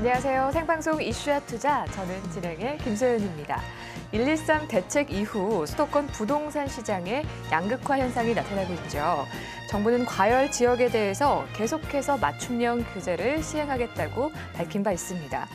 안녕하세요. 생방송 이슈와 투자, 저는 진행의 김소연입니다. 1.13 대책 이후 수도권 부동산 시장에 양극화 현상이 나타나고 있죠. 정부는 과열 지역에 대해서 계속해서 맞춤형 규제를 시행하겠다고 밝힌 바 있습니다.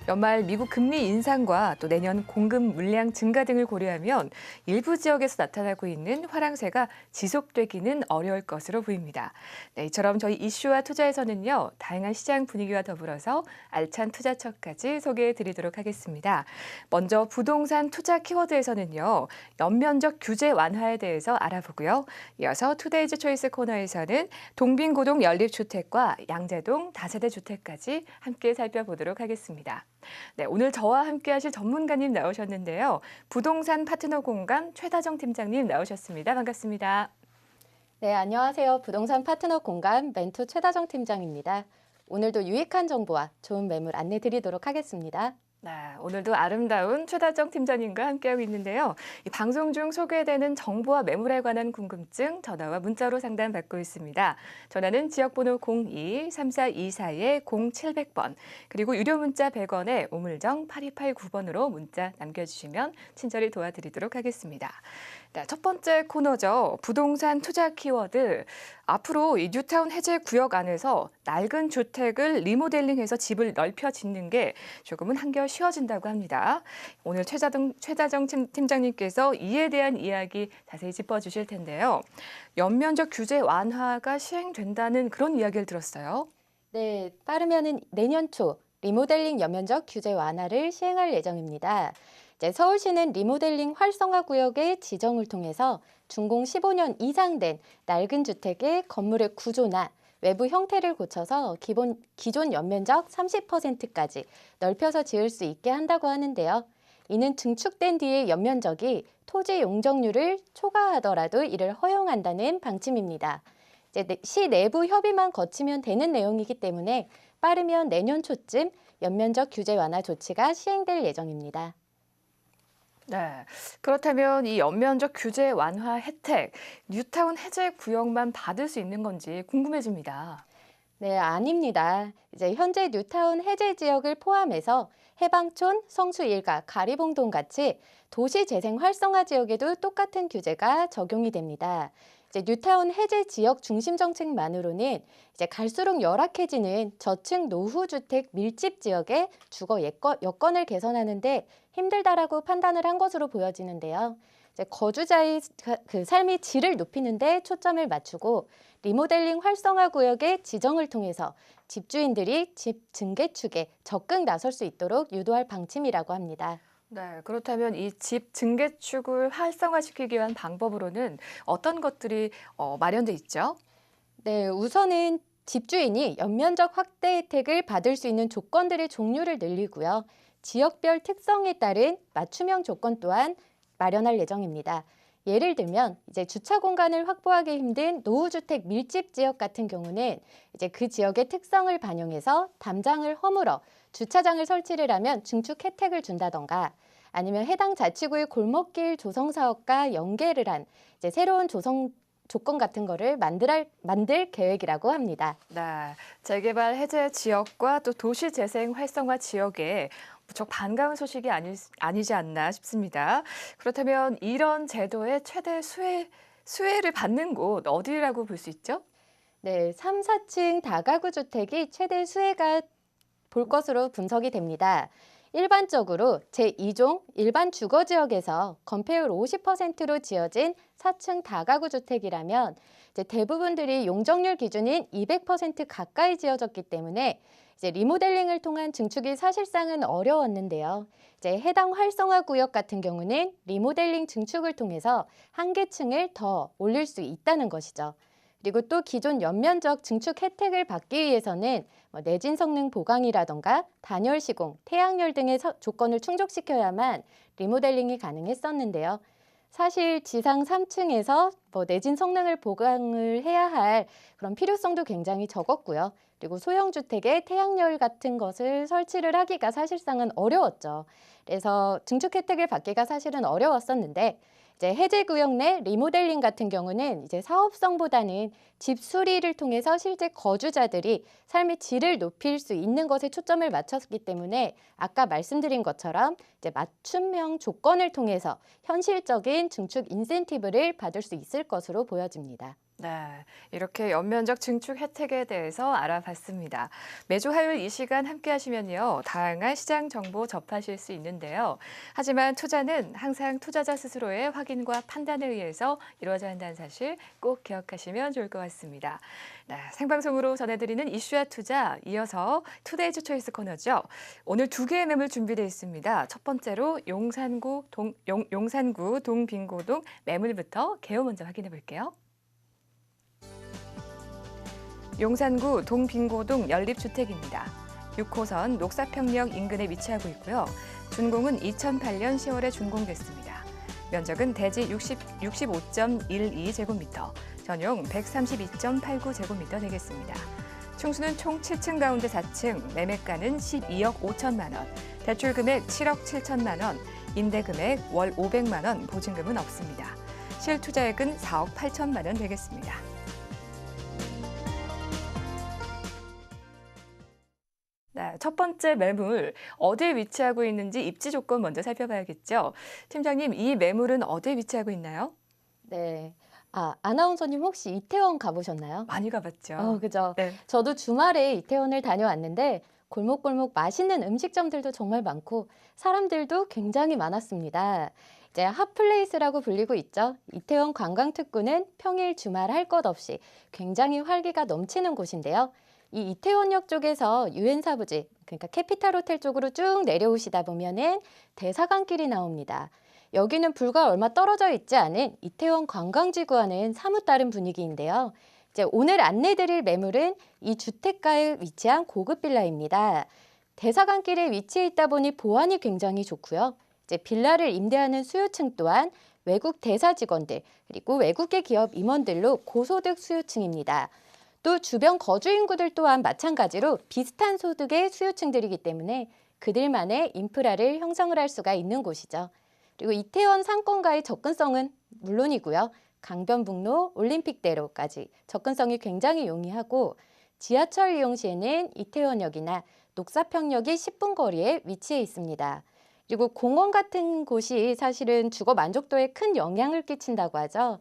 연말 미국 금리 인상과 또 내년 공급 물량 증가 등을 고려하면 일부 지역에서 나타나고 있는 화랑세가 지속되기는 어려울 것으로 보입니다. 네, 이처럼 저희 이슈와 투자에서는요, 다양한 시장 분위기와 더불어서 알찬 투자처까지 소개해 드리도록 하겠습니다. 먼저 부동산 투자 키워드에서는요, 연면적 규제 완화에 대해서 알아보고요. 이어서 투데이즈 초이스 코너에서는 동빙고동 연립주택과 양재동 다세대 주택까지 함께 살펴보도록 하겠습니다. 네, 오늘 저와 함께 하실 전문가님 나오셨는데요. 부동산 파트너 공감 최다정 팀장님 나오셨습니다. 반갑습니다. 네, 안녕하세요. 부동산 파트너 공감 멘토 최다정 팀장입니다. 오늘도 유익한 정보와 좋은 매물 안내 드리도록 하겠습니다. 네, 오늘도 아름다운 최다정 팀장님과 함께하고 있는데요. 이 방송 중 소개되는 정보와 매물에 관한 궁금증 전화와 문자로 상담받고 있습니다. 전화는 지역번호 02-3424-0700번 그리고 유료 문자 100원에 우물정 8289번으로 문자 남겨주시면 친절히 도와드리도록 하겠습니다. 네, 첫 번째 코너죠. 부동산 투자 키워드. 앞으로 이 뉴타운 해제 구역 안에서 낡은 주택을 리모델링해서 집을 넓혀 짓는 게 조금은 한결 쉬워진다고 합니다. 오늘 최다정 팀장님께서 이에 대한 이야기 자세히 짚어주실 텐데요. 연면적 규제 완화가 시행된다는 그런 이야기를 들었어요. 네, 빠르면은 내년 초 리모델링 연면적 규제 완화를 시행할 예정입니다. 서울시는 리모델링 활성화 구역의 지정을 통해서 준공 15년 이상 된 낡은 주택의 건물의 구조나 외부 형태를 고쳐서 기존 연면적 30%까지 넓혀서 지을 수 있게 한다고 하는데요. 이는 증축된 뒤의 연면적이 토지 용적률을 초과하더라도 이를 허용한다는 방침입니다. 시 내부 협의만 거치면 되는 내용이기 때문에 빠르면 내년 초쯤 연면적 규제 완화 조치가 시행될 예정입니다. 네, 그렇다면 이 연면적 규제 완화 혜택, 뉴타운 해제 구역만 받을 수 있는 건지 궁금해집니다. 네, 아닙니다. 현재 뉴타운 해제 지역을 포함해서 해방촌, 성수 일가, 가리봉동 같이 도시 재생 활성화 지역에도 똑같은 규제가 적용이 됩니다. 뉴타운 해제 지역 중심 정책만으로는 갈수록 열악해지는 저층 노후주택 밀집 지역의 주거 여건을 개선하는데 힘들다라고 판단을 한 것으로 보여지는데요. 거주자의 그 삶의 질을 높이는 데 초점을 맞추고 리모델링 활성화 구역의 지정을 통해서 집주인들이 집 증개축에 적극 나설 수 있도록 유도할 방침이라고 합니다. 네, 그렇다면 이 집 증개축을 활성화시키기 위한 방법으로는 어떤 것들이 마련돼 있죠? 네, 우선은 집주인이 연면적 확대 혜택을 받을 수 있는 조건들의 종류를 늘리고요. 지역별 특성에 따른 맞춤형 조건 또한 마련할 예정입니다. 예를 들면 주차 공간을 확보하기 힘든 노후주택 밀집 지역 같은 경우는 그 지역의 특성을 반영해서 담장을 허물어 주차장을 설치를 하면 증축 혜택을 준다던가 아니면 해당 자치구의 골목길 조성 사업과 연계를 한 새로운 조성 조건 같은 거를 만들 계획이라고 합니다. 네, 재개발 해제 지역과 또 도시 재생 활성화 지역에 무척 반가운 소식이 아니지 않나 싶습니다. 그렇다면 이런 제도의 최대 수혜를 받는 곳 어디라고 볼 수 있죠? 네, 3, 4층 다가구 주택이 최대 수혜가 볼 것으로 분석이 됩니다. 일반적으로 제2종 일반 주거지역에서 건폐율 50%로 지어진 4층 다가구 주택이라면 대부분들이 용적률 기준인 200% 가까이 지어졌기 때문에 리모델링을 통한 증축이 사실상은 어려웠는데요. 해당 활성화 구역 같은 경우는 리모델링 증축을 통해서 한 개 층을 더 올릴 수 있다는 것이죠. 그리고 또 기존 연면적 증축 혜택을 받기 위해서는 내진 성능 보강이라던가 단열 시공, 태양열 등의 조건을 충족시켜야만 리모델링이 가능했었는데요. 사실 지상 3층에서 내진 성능을 보강을 해야 할 그런 필요성도 굉장히 적었고요. 그리고 소형 주택에 태양열 같은 것을 설치를 하기가 사실상은 어려웠죠. 그래서 증축 혜택을 받기가 사실은 어려웠었는데 이제 해제 구역 내 리모델링 같은 경우는 이제 사업성보다는 집 수리를 통해서 실제 거주자들이 삶의 질을 높일 수 있는 것에 초점을 맞췄기 때문에 아까 말씀드린 것처럼 이제 맞춤형 조건을 통해서 현실적인 증축 인센티브를 받을 수 있을 것으로 보여집니다. 네, 이렇게 연면적 증축 혜택에 대해서 알아봤습니다. 매주 화요일 이 시간 함께 하시면요, 다양한 시장 정보 접하실 수 있는데요. 하지만 투자는 항상 투자자 스스로의 확인과 판단에 의해서 이루어져야 한다는 사실 꼭 기억하시면 좋을 것 같습니다. 네, 생방송으로 전해드리는 이슈와 투자, 이어서 투데이즈 초이스 코너죠. 오늘 두 개의 매물 준비되어 있습니다. 첫 번째로 용산구 동빙고동 매물부터 개요 먼저 확인해 볼게요. 용산구 동빙고동 연립주택입니다. 6호선 녹사평역 인근에 위치하고 있고요. 준공은 2008년 10월에 준공됐습니다. 면적은 대지 65.12제곱미터, 전용 132.89제곱미터 되겠습니다. 층수는 총 7층 가운데 4층, 매매가는 12억 5천만 원, 대출금액 7억 7천만 원, 임대금액 월 500만 원, 보증금은 없습니다. 실투자액은 4억 8천만 원 되겠습니다. 네, 첫 번째 매물, 어디에 위치하고 있는지 입지 조건 먼저 살펴봐야겠죠. 팀장님, 이 매물은 어디에 위치하고 있나요? 네. 아나운서님 혹시 이태원 가보셨나요? 많이 가봤죠. 그죠. 네. 저도 주말에 이태원을 다녀왔는데 골목골목 맛있는 음식점들도 정말 많고 사람들도 굉장히 많았습니다. 이제 핫플레이스라고 불리고 있죠. 이태원 관광특구는 평일 주말 할 것 없이 굉장히 활기가 넘치는 곳인데요. 이 이태원역 쪽에서 유엔사 부지, 그러니까 캐피탈 호텔 쪽으로 쭉 내려오시다 보면은 대사관길이 나옵니다. 여기는 불과 얼마 떨어져 있지 않은 이태원 관광지구와는 사뭇 다른 분위기인데요. 이제 오늘 안내드릴 매물은 이 주택가에 위치한 고급 빌라입니다. 대사관길에 위치해 있다 보니 보안이 굉장히 좋고요. 이제 빌라를 임대하는 수요층 또한 외국 대사 직원들 그리고 외국계 기업 임원들로 고소득 수요층입니다. 또 주변 거주 인구들 또한 마찬가지로 비슷한 소득의 수요층들이기 때문에 그들만의 인프라를 형성을 할 수가 있는 곳이죠. 그리고 이태원 상권과의 접근성은 물론이고요. 강변북로, 올림픽대로까지 접근성이 굉장히 용이하고 지하철 이용 시에는 이태원역이나 녹사평역이 10분 거리에 위치해 있습니다. 그리고 공원 같은 곳이 사실은 주거 만족도에 큰 영향을 끼친다고 하죠.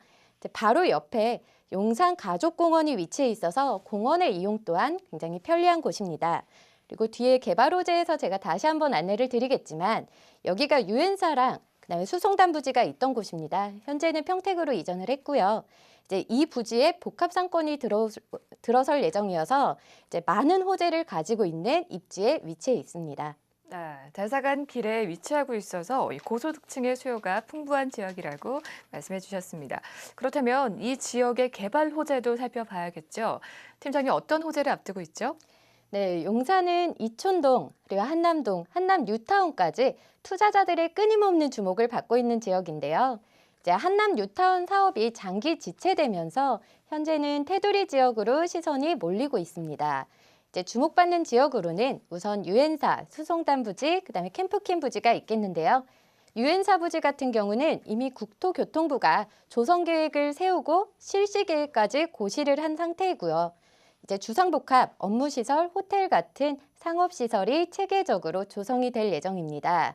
바로 옆에 용산 가족공원이 위치해 있어서 공원의 이용 또한 굉장히 편리한 곳입니다. 그리고 뒤에 개발 호재에서 제가 다시 한번 안내를 드리겠지만 여기가 유엔사랑 그다음에 수송단 부지가 있던 곳입니다. 현재는 평택으로 이전을 했고요. 이제 이 부지에 복합 상권이 들어설 예정이어서 이제 많은 호재를 가지고 있는 입지에 위치해 있습니다. 네, 대사관 길에 위치하고 있어서 이 고소득층의 수요가 풍부한 지역이라고 말씀해 주셨습니다. 그렇다면 이 지역의 개발 호재도 살펴봐야겠죠. 팀장님, 어떤 호재를 앞두고 있죠? 네, 용산은 이촌동, 그리고 한남동, 한남 뉴타운까지 투자자들의 끊임없는 주목을 받고 있는 지역인데요. 이제 한남 뉴타운 사업이 장기 지체되면서 현재는 테두리 지역으로 시선이 몰리고 있습니다. 이제 주목받는 지역으로는 우선 유엔사, 수송단 부지, 그다음에 캠프킨 부지가 있겠는데요. 유엔사 부지 같은 경우는 이미 국토교통부가 조성 계획을 세우고 실시 계획까지 고시를 한 상태이고요. 이제 주상복합, 업무시설, 호텔 같은 상업시설이 체계적으로 조성이 될 예정입니다.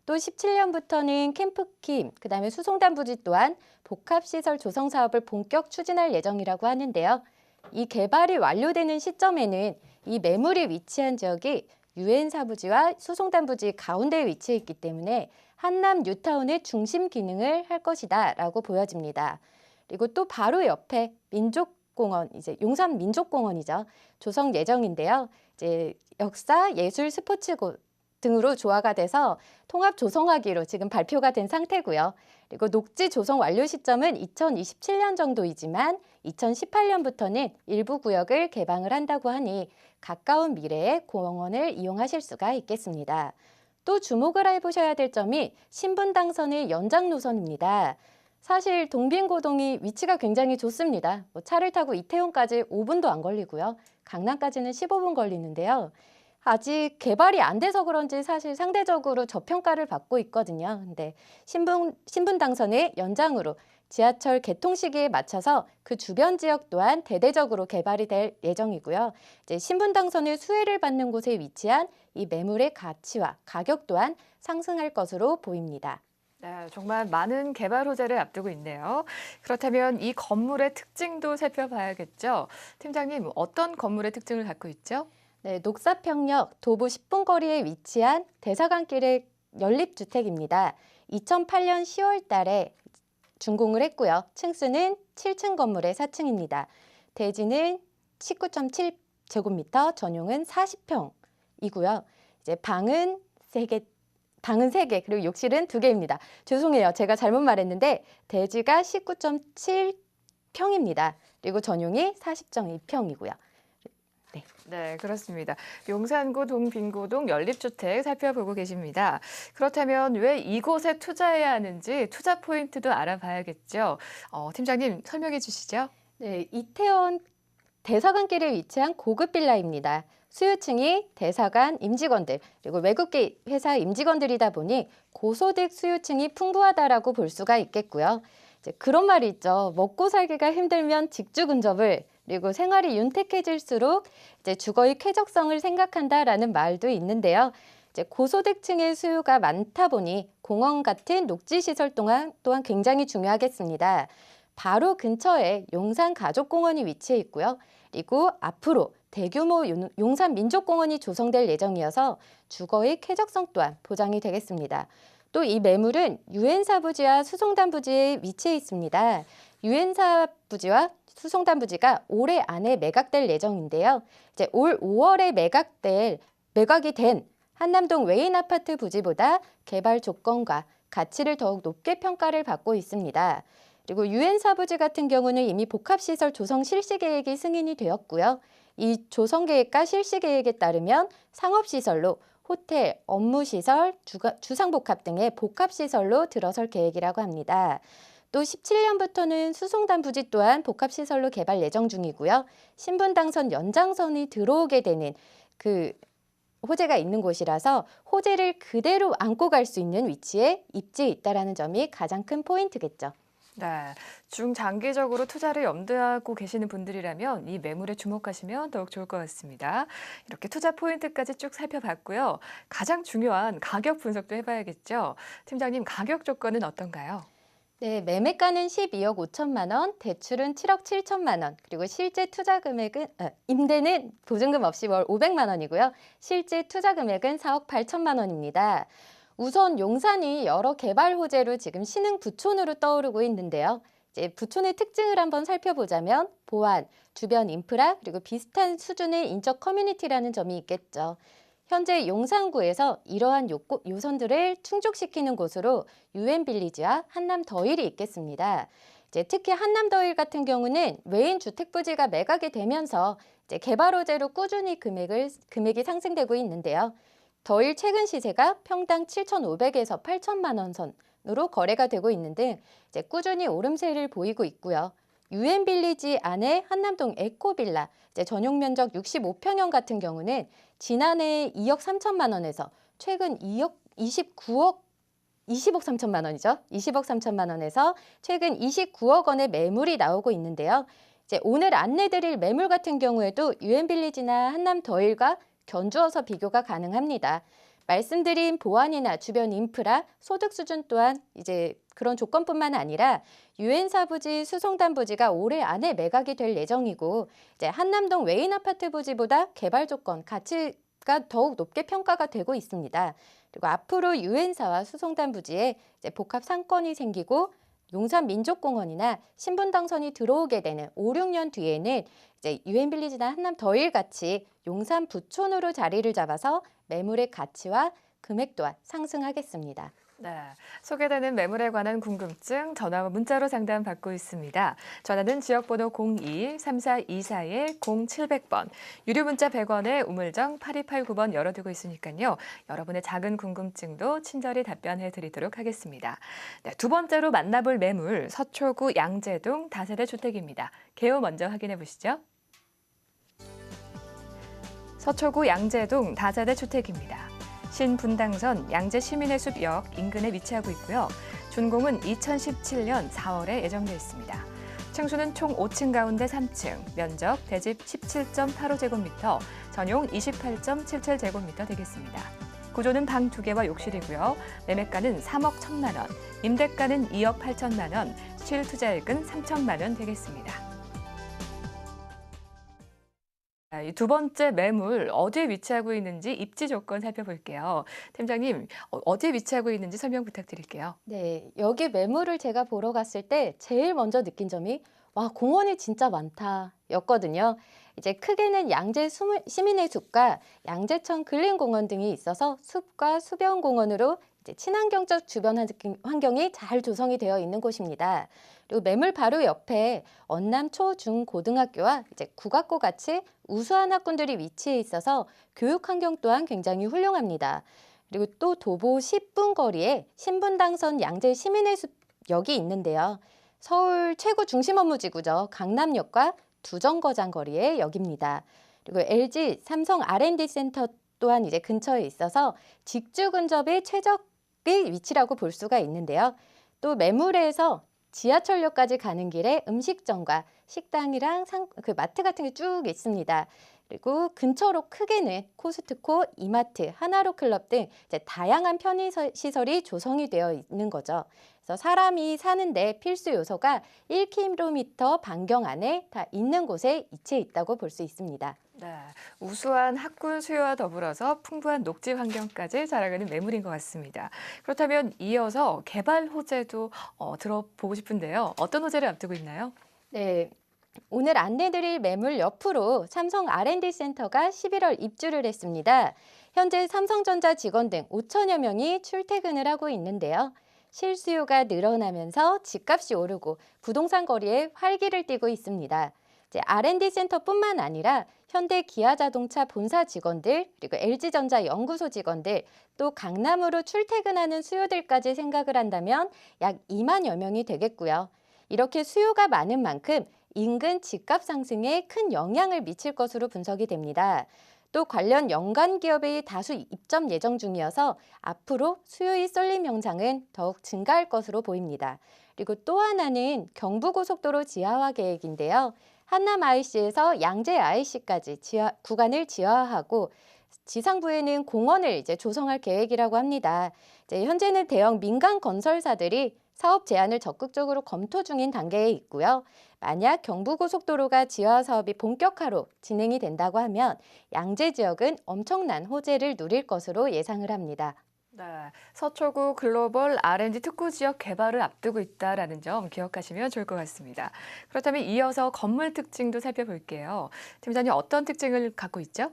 또 17년부터는 캠프킴, 그다음에 수송단 부지 또한 복합시설 조성 사업을 본격 추진할 예정이라고 하는데요. 이 개발이 완료되는 시점에는 이 매물이 위치한 지역이 유엔사 부지와 수송단 부지 가운데에 위치해 있기 때문에 한남 뉴타운의 중심 기능을 할 것이다라고 보여집니다. 그리고 또 바로 옆에 민족공원, 이제 용산 민족공원이죠. 조성 예정인데요. 이제 역사, 예술, 스포츠 등으로 조화가 돼서 통합 조성하기로 지금 발표가 된 상태고요. 그리고 녹지 조성 완료 시점은 2027년 정도이지만 2018년부터는 일부 구역을 개방을 한다고 하니 가까운 미래에 공원을 이용하실 수가 있겠습니다. 또 주목을 해보셔야 될 점이 신분당선의 연장 노선입니다. 사실 동빙고동이 위치가 굉장히 좋습니다. 차를 타고 이태원까지 5분도 안 걸리고요. 강남까지는 15분 걸리는데요. 아직 개발이 안 돼서 그런지 사실 상대적으로 저평가를 받고 있거든요. 근데 신분 당선의 연장으로 지하철 개통 시기에 맞춰서 그 주변 지역 또한 대대적으로 개발이 될 예정이고요. 이제 신분 당선의 수혜를 받는 곳에 위치한 이 매물의 가치와 가격 또한 상승할 것으로 보입니다. 네, 정말 많은 개발 호재를 앞두고 있네요. 그렇다면 이 건물의 특징도 살펴봐야겠죠. 팀장님, 어떤 건물의 특징을 갖고 있죠? 네, 녹사평역 도보 10분 거리에 위치한 대사관길의 연립주택입니다. 2008년 10월 달에 준공을 했고요. 층수는 7층 건물의 4층입니다. 대지는 19.7제곱미터, 전용은 40평이고요. 이제 방은 3개, 그리고 욕실은 2개입니다. 죄송해요. 제가 잘못 말했는데 대지가 19.7평입니다. 그리고 전용이 40.2평이고요. 네, 그렇습니다. 용산구 동빙고동 연립주택 살펴보고 계십니다. 그렇다면 왜 이곳에 투자해야 하는지 투자 포인트도 알아봐야겠죠. 팀장님 설명해 주시죠. 네, 이태원 대사관길에 위치한 고급 빌라입니다. 수요층이 대사관 임직원들, 그리고 외국계 회사 임직원들이다 보니 고소득 수요층이 풍부하다라고 볼 수가 있겠고요. 이제 그런 말이 있죠. 먹고 살기가 힘들면 직주 근접을, 그리고 생활이 윤택해질수록 이제 주거의 쾌적성을 생각한다라는 말도 있는데요. 이제 고소득층의 수요가 많다 보니 공원 같은 녹지 시설 또한 굉장히 중요하겠습니다. 바로 근처에 용산 가족공원이 위치해 있고요. 그리고 앞으로 대규모 용산 민족공원이 조성될 예정이어서 주거의 쾌적성 또한 보장이 되겠습니다. 또 이 매물은 유엔사 부지와 수송단 부지에 위치해 있습니다. 유엔사 부지와 수송단 부지가 올해 안에 매각될 예정인데요. 이제 올 5월에 매각이 된 한남동 외인 아파트 부지보다 개발 조건과 가치를 더욱 높게 평가를 받고 있습니다. 그리고 유엔사 부지 같은 경우는 이미 복합시설 조성 실시 계획이 승인이 되었고요. 이 조성 계획과 실시 계획에 따르면 상업시설로 호텔, 업무시설, 주상복합 등의 복합시설로 들어설 계획이라고 합니다. 또 17년부터는 수송단 부지 또한 복합시설로 개발 예정 중이고요. 신분 당선 연장선이 들어오게 되는 그 호재가 있는 곳이라서 호재를 그대로 안고 갈 수 있는 위치에 입지에 있다는 점이 가장 큰 포인트겠죠. 네, 중장기적으로 투자를 염두하고 계시는 분들이라면 이 매물에 주목하시면 더욱 좋을 것 같습니다. 이렇게 투자 포인트까지 쭉 살펴봤고요. 가장 중요한 가격 분석도 해봐야겠죠. 팀장님, 가격 조건은 어떤가요? 네, 매매가는 12억 5천만 원, 대출은 7억 7천만 원, 그리고 실제 투자 금액은 임대는 보증금 없이 월 500만 원이고요. 실제 투자 금액은 4억 8천만 원입니다. 우선 용산이 여러 개발 호재로 지금 신흥 부촌으로 떠오르고 있는데요. 이제 부촌의 특징을 한번 살펴보자면 보안, 주변 인프라, 그리고 비슷한 수준의 인적 커뮤니티라는 점이 있겠죠. 현재 용산구에서 이러한 요선들을 충족시키는 곳으로 유엔빌리지와 한남더힐이 있겠습니다. 이제 특히 한남더힐 같은 경우는 외인 주택부지가 매각이 되면서 이제 개발 호재로 꾸준히 금액이 상승되고 있는데요. 더힐 최근 시세가 평당 7,500에서 8천만 원 선으로 거래가 되고 있는 등 이제 꾸준히 오름세를 보이고 있고요. 유엔빌리지 안에 한남동 에코빌라 이제 전용 면적 65평형 같은 경우는 지난해 2억 3천만 원에서 최근 20억 3천만 원이죠. 20억 3천만 원에서 최근 29억 원의 매물이 나오고 있는데요. 이제 오늘 안내드릴 매물 같은 경우에도 유엔빌리지나 한남더힐과 견주어서 비교가 가능합니다. 말씀드린 보안이나 주변 인프라, 소득 수준 또한 이제 그런 조건뿐만 아니라 유엔사 부지, 수송단 부지가 올해 안에 매각이 될 예정이고 이제 한남동 외인 아파트 부지보다 개발 조건, 가치가 더욱 높게 평가가 되고 있습니다. 그리고 앞으로 유엔사와 수송단 부지에 이제 복합 상권이 생기고 용산 민족공원이나 신분 당선이 들어오게 되는 5, 6년 뒤에는 이제 유엔빌리지나 한남더힐 같이 용산 부촌으로 자리를 잡아서 매물의 가치와 금액 또한 상승하겠습니다. 네, 소개되는 매물에 관한 궁금증 전화와 문자로 상담 받고 있습니다. 전화는 지역번호 02-3424-0700번, 유료 문자 100원에 우물정 8289번 열어두고 있으니까요. 여러분의 작은 궁금증도 친절히 답변해 드리도록 하겠습니다. 네, 두 번째로 만나볼 매물, 서초구 양재동 다세대 주택입니다. 개요 먼저 확인해 보시죠. 서초구 양재동 다자대 주택입니다. 신분당선 양재시민의 숲역 인근에 위치하고 있고요. 준공은 2017년 4월에 예정돼 있습니다. 층수는 총 5층 가운데 3층, 면적 대집 17.85제곱미터, 전용 28.77제곱미터 되겠습니다. 구조는 방 2개와 욕실이고요. 매매가는 3억 1천만 원, 임대가는 2억 8천만 원, 실투자액은 3천만 원 되겠습니다. 이 두 번째 매물 어디에 위치하고 있는지 입지 조건 살펴볼게요. 팀장님, 어디에 위치하고 있는지 설명 부탁드릴게요. 네, 여기 매물을 제가 보러 갔을 때 제일 먼저 느낀 점이 와, 공원이 진짜 많다 였거든요. 이제 크게는 양재 시민의 숲과 양재천 근린공원 등이 있어서 숲과 수변공원으로 이제 친환경적 주변 환경이 잘 조성이 되어 있는 곳입니다. 그리고 매물 바로 옆에 언남 초, 중, 고등학교와 이제 국악고 같이 우수한 학군들이 위치해 있어서 교육 환경 또한 굉장히 훌륭합니다. 그리고 또 도보 10분 거리에 신분당선 양재 시민의 숲역이 있는데요. 서울 최고 중심 업무지구죠. 강남역과 두정거장 거리의 역입니다. 그리고 LG 삼성 R&D 센터 또한 이제 근처에 있어서 직주 근접의 최적의 위치라고 볼 수가 있는데요. 또 매물에서 지하철역까지 가는 길에 음식점과 식당이랑 마트 같은 게 쭉 있습니다. 그리고 근처로 크게는 코스트코, 이마트, 하나로클럽 등 이제 다양한 편의시설이 조성이 되어 있는 거죠. 그래서 사람이 사는데 필수 요소가 1km 반경 안에 다 있는 곳에 위치해 있다고 볼 수 있습니다. 네, 우수한 학군 수요와 더불어서 풍부한 녹지 환경까지 자랑하는 매물인 것 같습니다. 그렇다면 이어서 개발 호재도 들어보고 싶은데요. 어떤 호재를 앞두고 있나요? 네, 오늘 안내드릴 매물 옆으로 삼성 R&D 센터가 11월 입주를 했습니다. 현재 삼성전자 직원 등 5천여 명이 출퇴근을 하고 있는데요. 실수요가 늘어나면서 집값이 오르고 부동산 거리에 활기를 띠고 있습니다. 이제 R&D 센터뿐만 아니라 현대 기아자동차 본사 직원들, 그리고 LG전자 연구소 직원들, 또 강남으로 출퇴근하는 수요들까지 생각을 한다면 약 2만여 명이 되겠고요. 이렇게 수요가 많은 만큼 인근 집값 상승에 큰 영향을 미칠 것으로 분석이 됩니다. 또 관련 연관 기업의 다수 입점 예정 중이어서 앞으로 수요의 쏠림 현상은 더욱 증가할 것으로 보입니다. 그리고 또 하나는 경부고속도로 지하화 계획인데요. 한남 IC에서 양재 IC까지 구간을 지하화하고 지상부에는 공원을 이제 조성할 계획이라고 합니다. 이제 현재는 대형 민간 건설사들이 사업 제안을 적극적으로 검토 중인 단계에 있고요. 만약 경부고속도로가 지하 사업이 본격화로 진행이 된다고 하면 양재 지역은 엄청난 호재를 누릴 것으로 예상을 합니다. 네, 서초구 글로벌 R&D 특구 지역 개발을 앞두고 있다는 점 기억하시면 좋을 것 같습니다. 그렇다면 이어서 건물 특징도 살펴볼게요. 팀장님, 어떤 특징을 갖고 있죠?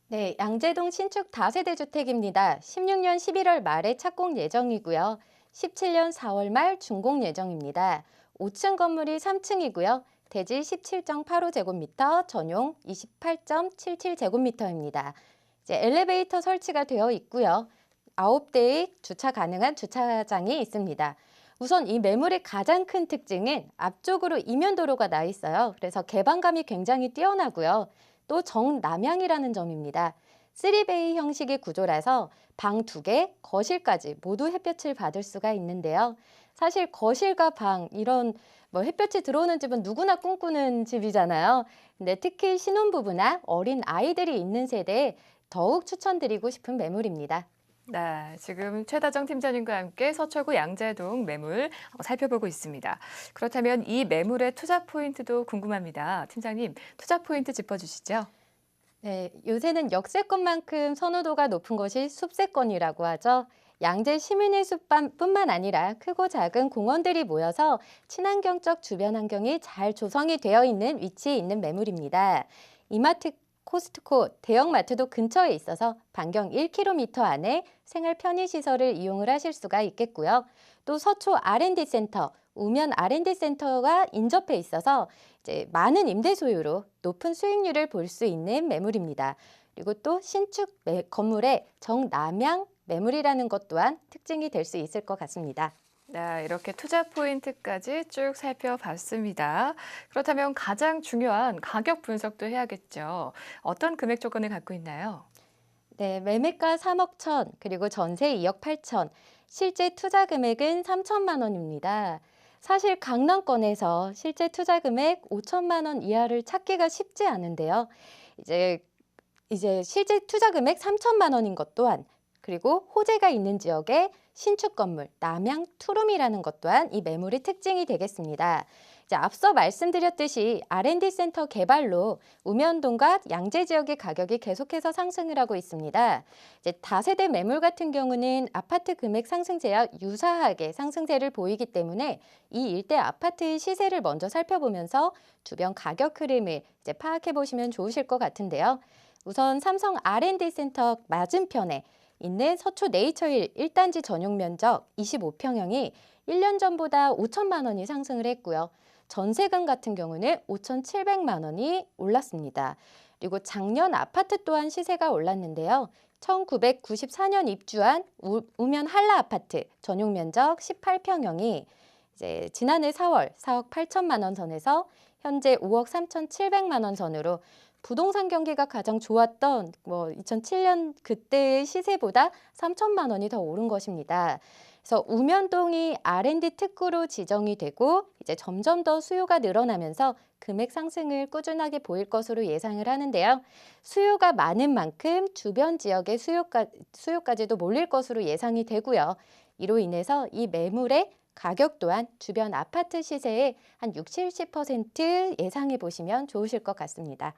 네, 양재동 신축 다세대 주택입니다. 16년 11월 말에 착공 예정이고요. 17년 4월 말 준공 예정입니다. 5층 건물이 3층이고요. 대지 17.85제곱미터, 전용 28.77제곱미터입니다. 이제 엘리베이터 설치가 되어 있고요. 9대의 주차 가능한 주차장이 있습니다. 우선 이 매물의 가장 큰 특징은 앞쪽으로 이면도로가 나 있어요. 그래서 개방감이 굉장히 뛰어나고요. 또 정남향이라는 점입니다. 3베이 형식의 구조라서 방 2개, 거실까지 모두 햇볕을 받을 수가 있는데요. 사실 거실과 방 이런 햇볕이 들어오는 집은 누구나 꿈꾸는 집이잖아요. 근데 특히 신혼부부나 어린 아이들이 있는 세대에 더욱 추천드리고 싶은 매물입니다. 네, 지금 최다정 팀장님과 함께 서초구 양재동 매물 살펴보고 있습니다. 그렇다면 이 매물의 투자 포인트도 궁금합니다. 팀장님, 투자 포인트 짚어주시죠. 네, 요새는 역세권만큼 선호도가 높은 것이 숲세권이라고 하죠. 양재 시민의 숲뿐만 아니라 크고 작은 공원들이 모여서 친환경적 주변 환경이 잘 조성이 되어 있는 위치에 있는 매물입니다. 이마트, 코스트코, 대형마트도 근처에 있어서 반경 1km 안에 생활 편의시설을 이용을 하실 수가 있겠고요. 또 서초 R&D 센터, 우면 R&D 센터가 인접해 있어서 이제 많은 임대 소유로 높은 수익률을 볼 수 있는 매물입니다. 그리고 또 신축 건물의 정남향 매물이라는 것 또한 특징이 될 수 있을 것 같습니다. 네, 이렇게 투자 포인트까지 쭉 살펴봤습니다. 그렇다면 가장 중요한 가격 분석도 해야겠죠. 어떤 금액 조건을 갖고 있나요? 네, 매매가 3억 천, 그리고 전세 2억 8천, 실제 투자 금액은 3천만 원입니다. 사실 강남권에서 실제 투자 금액 5천만 원 이하를 찾기가 쉽지 않은데요. 이제 실제 투자 금액 3천만 원인 것 또한, 그리고 호재가 있는 지역의 신축 건물, 남양 투룸이라는 것 또한 이 매물의 특징이 되겠습니다. 이제 앞서 말씀드렸듯이 R&D 센터 개발로 우면동과 양재 지역의 가격이 계속해서 상승을 하고 있습니다. 이제 다세대 매물 같은 경우는 아파트 금액 상승세와 유사하게 상승세를 보이기 때문에 이 일대 아파트의 시세를 먼저 살펴보면서 주변 가격 흐름을 이제 파악해 보시면 좋으실 것 같은데요. 우선 삼성 R&D 센터 맞은편에 있는 서초 네이처힐 1단지 전용 면적 25평형이 1년 전보다 5천만 원이 상승을 했고요. 전세금 같은 경우는 5,700만 원이 올랐습니다. 그리고 작년 아파트 또한 시세가 올랐는데요. 1994년 입주한 우면 한라 아파트 전용 면적 18평형이 이제 지난해 4월 4억 8천만 원 선에서 현재 5억 3,700만 원 선으로 부동산 경기가 가장 좋았던 2007년 그때의 시세보다 3천만 원이 더 오른 것입니다. 그래서 우면동이 R&D 특구로 지정이 되고 이제 점점 더 수요가 늘어나면서 금액 상승을 꾸준하게 보일 것으로 예상을 하는데요. 수요가 많은 만큼 주변 지역의 수요까지도 몰릴 것으로 예상이 되고요. 이로 인해서 이 매물의 가격 또한 주변 아파트 시세의 한 60, 70% 예상해 보시면 좋으실 것 같습니다.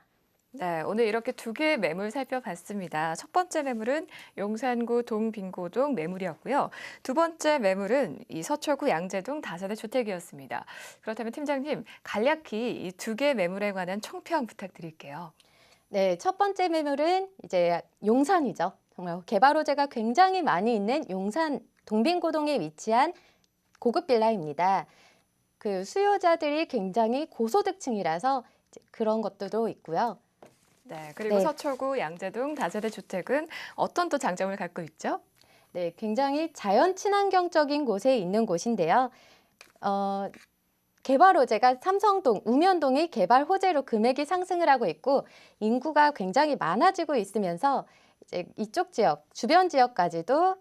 네, 오늘 이렇게 두 개의 매물 살펴봤습니다. 첫 번째 매물은 용산구 동빙고동 매물이었고요. 두 번째 매물은 이 서초구 양재동 다세대 주택이었습니다. 그렇다면 팀장님, 간략히 이 두 개의 매물에 관한 총평 부탁드릴게요. 네, 첫 번째 매물은 이제 용산이죠. 정말 개발 호재가 굉장히 많이 있는 용산 동빙고동에 위치한 고급 빌라입니다. 그 수요자들이 굉장히 고소득층이라서 이제 그런 것들도 있고요. 네, 그리고 네. 서초구 양재동 다세대 주택은 어떤 또 장점을 갖고 있죠? 네, 굉장히 자연 친환경적인 곳에 있는 곳인데요. 개발 호재가 삼성동, 우면동이 개발 호재로 금액이 상승을 하고 있고 인구가 굉장히 많아지고 있으면서 이제 이쪽 지역, 주변 지역까지도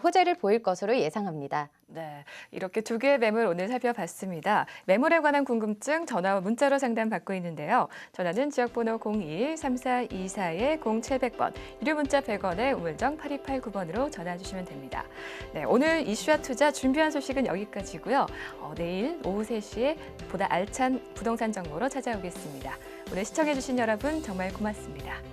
호재를 보일 것으로 예상합니다. 네, 이렇게 두 개의 매물 오늘 살펴봤습니다. 매물에 관한 궁금증 전화와 문자로 상담받고 있는데요. 전화는 지역번호 02-3424-0700번, 유료 문자 100원에 우물정 8289번으로 전화 주시면 됩니다. 네, 오늘 이슈와 투자 준비한 소식은 여기까지고요. 내일 오후 3시에 보다 알찬 부동산 정보로 찾아오겠습니다. 오늘 시청해주신 여러분 정말 고맙습니다.